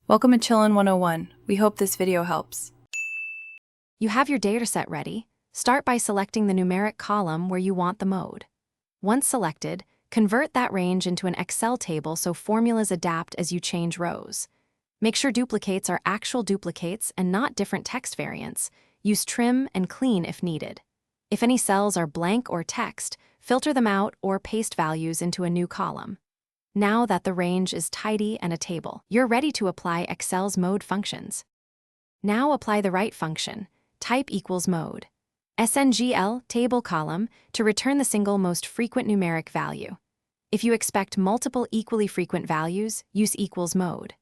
Welcome to Chillin' 101. We hope this video helps. You have your dataset ready. Start by selecting the numeric column where you want the mode. Once selected, convert that range into an Excel table so formulas adapt as you change rows. Make sure duplicates are actual duplicates and not different text variants. Use trim and clean if needed. If any cells are blank or text, filter them out or paste values into a new column. Now that the range is tidy and a table, you're ready to apply Excel's mode functions. Now apply the right function, type equals mode. SNGL table column to return the single most frequent numeric value. If you expect multiple equally frequent values, use equals mode.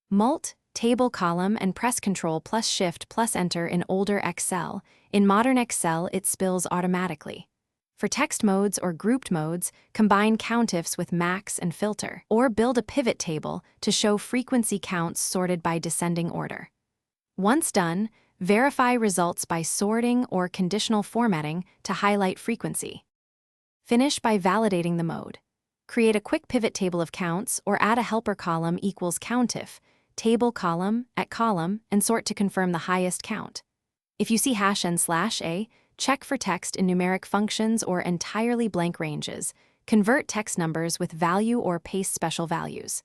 Mult table column and press Ctrl plus Shift plus Enter in older Excel. In modern Excel, it spills automatically. For text modes or grouped modes, combine countifs with max and filter, or build a pivot table to show frequency counts sorted by descending order. Once done, verify results by sorting or conditional formatting to highlight frequency. Finish by validating the mode. Create a quick pivot table of counts or add a helper column equals countif, table column at column, and sort to confirm the highest count. If you see #n/a, check for text in numeric functions or entirely blank ranges. Convert text numbers with value or paste special values.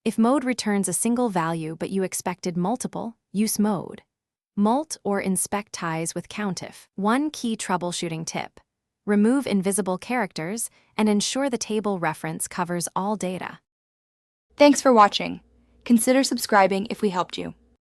If mode returns a single value but you expected multiple, use mode. Mult or inspect ties with countif. One key troubleshooting tip: remove invisible characters and ensure the table reference covers all data. Thanks for watching. Consider subscribing if we helped you.